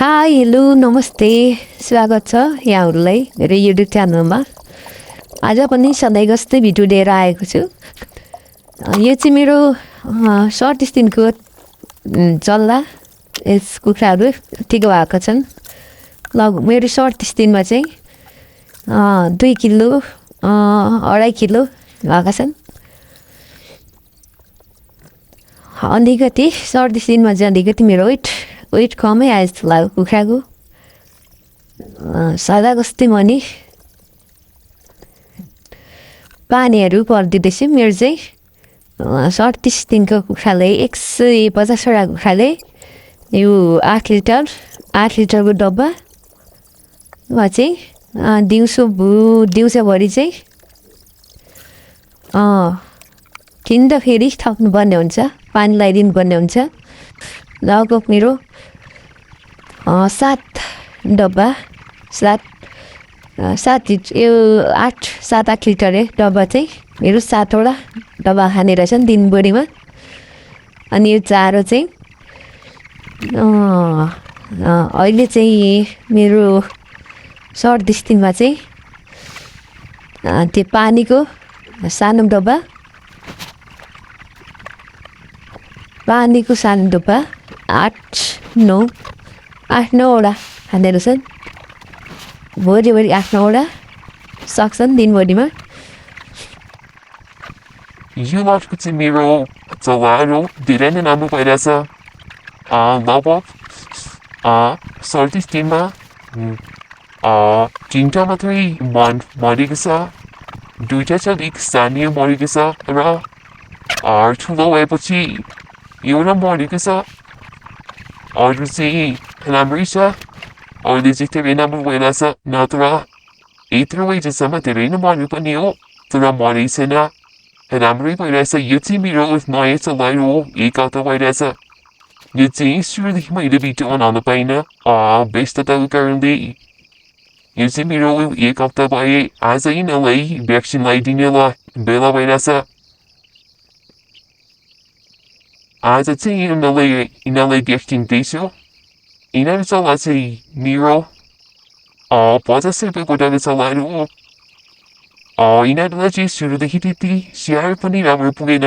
Hi hello नमस्ते स्वागत छ यहाँहरूलाई मेरो युट्युब च्यानलमा। आज पनि सधैँ जस्तै भिडियो लिएर आएको छु। यो चाहिँ मेरो 37 दिनको चल्ला यस कुखुराहरू ठिक भएको छन्। मेरो 37 दिनमा चाहिँ 2 किलो 2.5 किलो भएका छन्। अलिकति 37 दिनमा चाहिँ अलिकति मेरो वेट कमै आयो जस्तो लाग्यो कुखुराको। सदा जस्तै म नि पानीहरू परिदिँदैछ। मेरो चाहिँ 37 दिनको कुखुराले 150वटा कुखुराले यो 8 लिटरको डब्बामा चाहिँ दिउँसोभरि चाहिँ फेरि थप्नुपर्ने हुन्छ, पानी लगाइदिनु पर्ने हुन्छ। लगभग मेरो 7 डब्बा 7 लिटर डब्बा चाहिँ मेरो 7वटा डब्बा खाने रहेछन् दिनभरिमा। अनि यो चारो चाहिँ अहिले चाहिँ मेरो 37 दिनमा चाहिँ त्यो पानीको सानो डब्बा 8-9वटा खाने रहेछन्। भोलि 8-9वटा सक्छन् दिनभरिमा। यो लटको चाहिँ मेरो चल्लाहरू धेरै नै राम्रो भइरहेछ। लगभग 37 दिनमा 3टा मात्रै मरेको छ, 2टा चाहिँ अलिक सानो मरेको छ र ठुलो भएपछि एउटा मरेको छ। अरू चाहिँ राम्रै छ, अहिले चाहिँ धेरै राम्रो भइरहेछ। नत्र यत्रो वेजेसम्म धेरै नै मर्यो पनि हो, तर मरेको छैन, राम्रै भइरहेछ। यो चाहिँ मेरो नयाँ चल्लाहरू हो, 1 हप्ता भइरहेछ। यो चाहिँ सुरुदेखि मैले भिडियो बनाउन पाइनँ व्यस्तताको कारणले। यो चाहिँ मेरो 1 हप्ता भए आज यिनीहरूलाई भ्याक्सिन लगाइदिने बेला भइरहेछ। आज चाहिँ यिनीहरूलाई भ्याक्सिन दिन्छु। यिनीहरू चल्ला चाहिँ मेरो 50 रुपियाँ गोटाको चल्लाहरू हो। यिनीहरूलाई चाहिँ सुरुदेखि त्यति स्याहार पनि राम्रो पुगेन,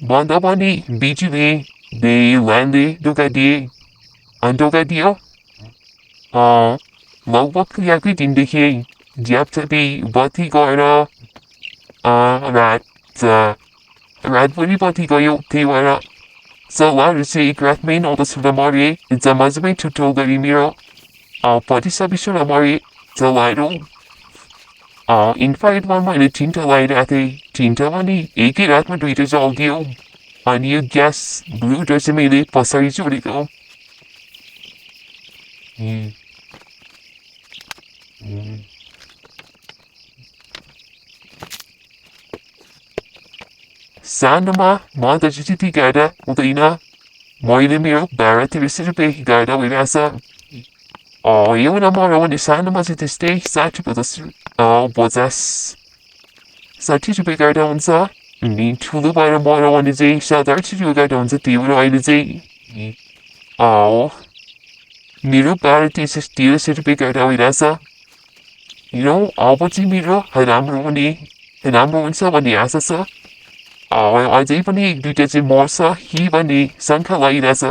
भन्दा पनि बिजुले ल्यान्डले धोकाइदियो। लगभग यहाँकै दिनदेखि झ्यापझ्यापी बत्ती गएर रातभरि बत्ती गयो। त्यही भएर चल्लाहरू चाहिँ 1 रातमै 9-10वटा मरे। जम्मै ठुल्ठुलो गरी मेरो 25-26वटा मरे चल्लाहरू। इनफाइटमा मैले 3टा लगाइरहेको थिएँ, 3टा पनि एकै रातमा 2टा जल्दियो। अनि यो ग्यास ब्लुटर चाहिँ मैले पछाडि जोडेको। सानोमा मलाई त त्यति गाह्रो हुँदैन, मैले मेरो 12-13 रुपियाँ गाह्रो भइरहेछ। एउटा मऱ्यो भने सानोमा चाहिँ त्यस्तै 60 रुपियाँ गाह्रो हुन्छ। अनि ठुलो भएर मऱ्यो भने चाहिँ 7-8 रुपियाँ गाह्रो हुन्छ। त्यही भएर अहिले चाहिँ मेरो 12-13 रुपियाँ गाह्रो भइरहेछ। अब चाहिँ मेरो राम्रो हुन्छ भन्ने आशा छ। अझै पनि 1-2टा चाहिँ मर्छ कि भन्ने शङ्का लागिरहेछ।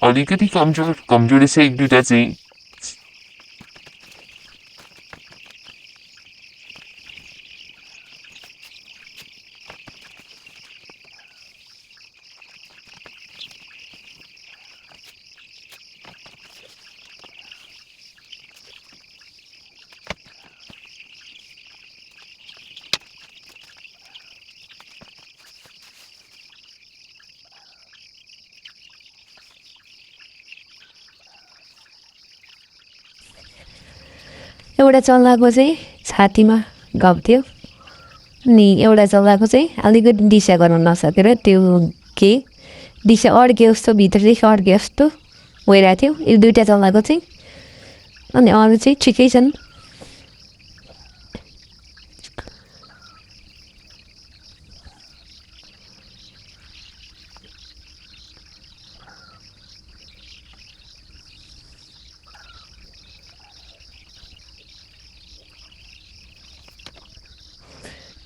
अलिकति कमजोरी छ 1-2टा चाहिँ। एउटा चल्लाको चाहिँ छातीमा घाउ थियो, अनि एउटा चल्लाको चाहिँ अलिकति दिशा गर्न नसकेर त्यो दिशा अड्क्यो जस्तो, भित्रदेखि अड्क्यो जस्तो भइरहेको थियो यो 2टा चल्लाको चाहिँ। अनि अरू चाहिँ ठिकै छन्।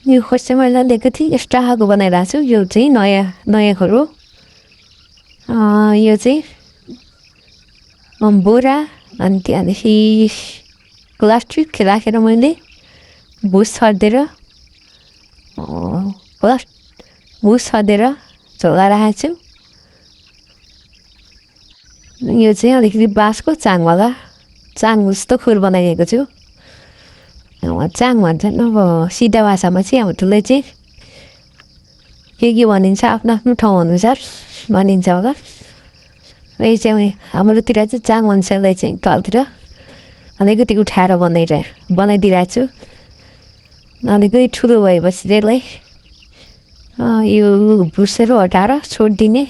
यो खोज चाहिँ मैले लिएको थिएँ एक्स्ट्रा खाएको बनाइरहेको छु यो चाहिँ नयाँ खोर हो यो चाहिँ बोरा अनि त्यहाँदेखि प्लास्टिक राखेर मैले भुस छरिदिएर भुस छरिदिएर झोला राखेको छु यो चाहिँ अलिकति बाँसको चाङवाला चाङ जस्तो खोर बनाइएको छु चाङ भन्छन् अब सिधा भाषामा चाहिँ अब ठुलै चाहिँ के भनिन्छ आफ्नो आफ्नो ठाउँ अनुसार भनिन्छ होला यो चाहिँ हाम्रोतिर चाहिँ चाङ भन्छ यसलाई चाहिँ तलतिर अलिकति उठाएर बनाइदिरहेको छु अलिकति ठुलो भएपछि चाहिँ यसलाई यो भुसहरू हटाएर छोडिदिने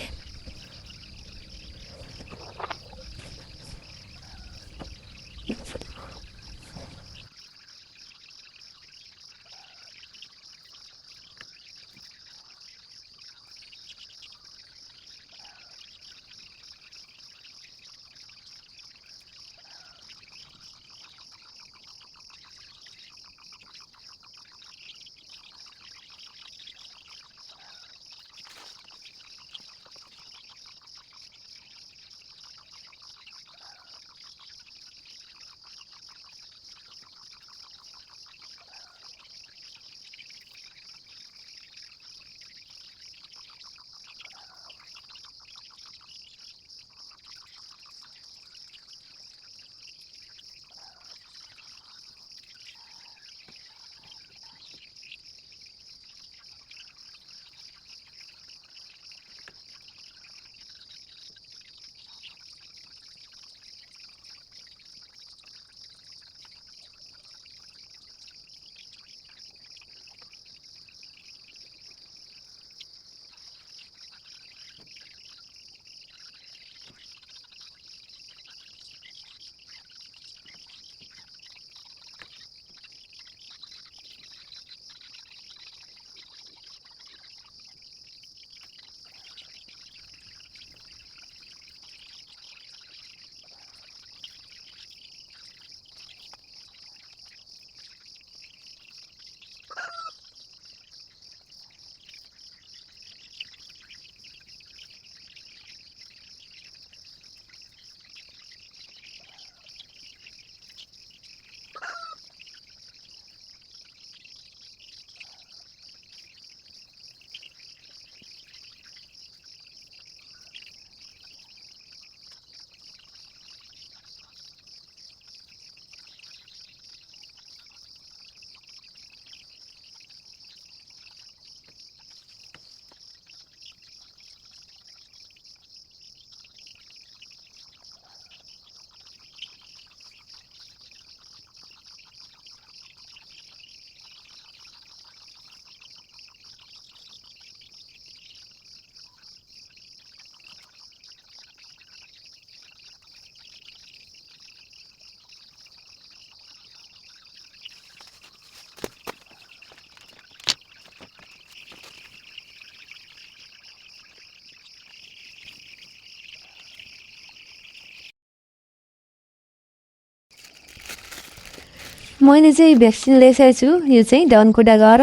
मैले चाहिँ भ्याक्सिन ल्याइसकेको छु यो चाहिँ धनकुटा गएर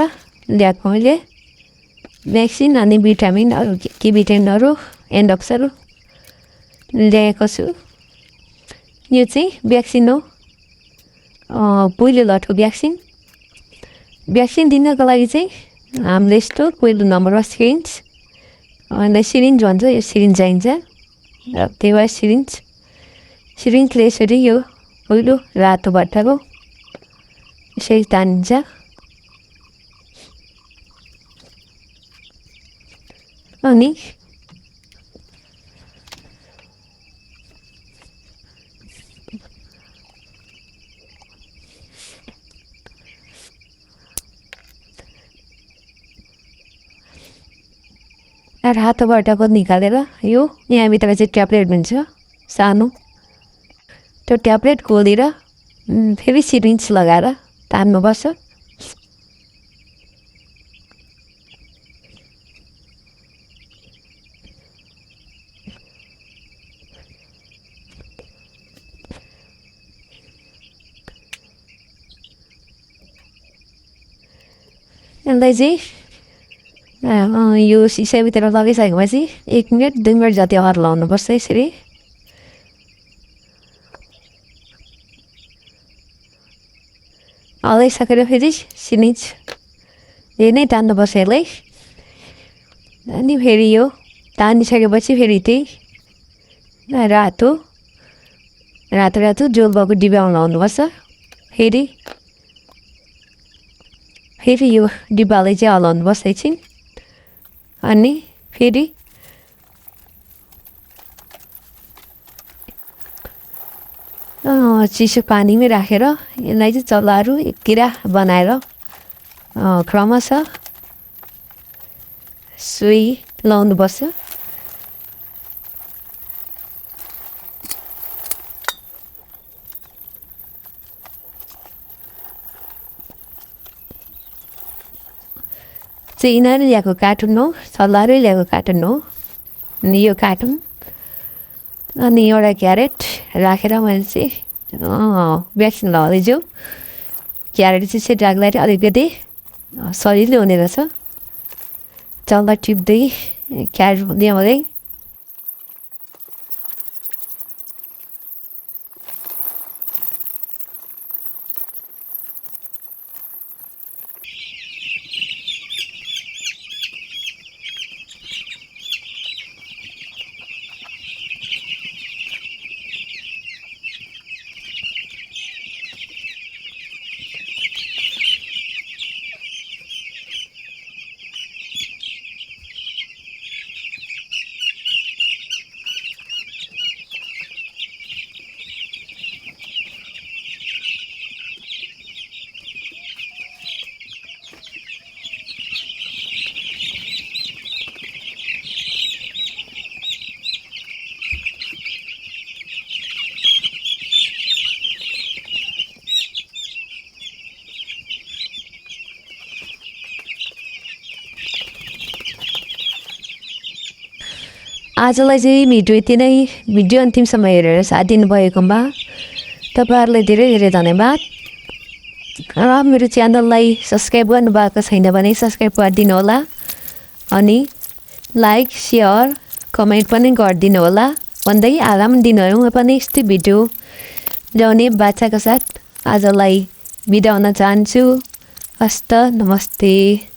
ल्याएको मैले भ्याक्सिन अनि भिटामिन अरू के भिटामिनहरू एन्डक्सहरू ल्याएको छु यो चाहिँ भ्याक्सिन हो पहिलो लटको भ्याक्सिन दिनको लागि चाहिँ हामीले यस्तो पहिलो नम्बरमा सिरिन्ज अनि सिरिन्ज भन्छ यो सिरिन्ज चाहिन्छ र त्यही भएर सिरिन्जले यसरी यो पहिलो रातो बट्टाको यसरी तानिन्छ अनि हातोबाटको निकालेर यो यहाँभित्र चाहिँ ट्याब्लेट हुन्छ सानो त्यो ट्याब्लेट खोलेर फेरि सिरिन्ज लगाएर तान्नुपर्छ यसलाई चाहिँ यो सिसाभित्र लगाइसकेपछि 1 मिनट 2 मिनट जति हर्लाउनुपर्छ यसरी। हल्लाइसकेर फेरि सिनिज नै तान्नुपर्छ यसलाई। अनि फेरि यो तानिसकेपछि फेरि त्यही रातो झोल भएको डिब्बामा लाउनुपर्छ। फेरि यो डिब्बालाई चाहिँ हल्लाउनुपर्छ एकछिन। अनि फेरि चिसो पानीमै राखेर यसलाई चाहिँ चल्लाहरू किरा बनाएर क्रमशः सुई लाउनुपर्छ। चाहिँ यिनीहरू ल्याएको कार्टुन हो, चल्लाहरू ल्याएको कार्टुन हो। अनि यो कार्टुन अनि एउटा क्यारेट राखेर मैले चाहिँ भ्याक्सिन लगाउँदैछु। क्यारेट चाहिँ सेट राख्दाखेरि अलिकति सजिलो हुने रहेछ। चल्ला टिप्दै क्यारेट ल्याउँदै आजलाई चाहिँ भिडियो अन्तिमसम्म हेरेर साथ दिनुभएकोमा तपाईँहरूलाई धेरै धेरै धन्यवाद। र मेरो च्यानललाई सब्सक्राइब गर्नुभएको छैन भने सब्सक्राइब गरिदिनु होला। अनि लाइक सेयर कमेन्ट पनि गरिदिनु होला भन्दै आगामी दिनहरूमा पनि यस्तै भिडियो ल्याउने बाचाको साथ आजलाई बिदा हुन चाहन्छु। हस्त नमस्ते।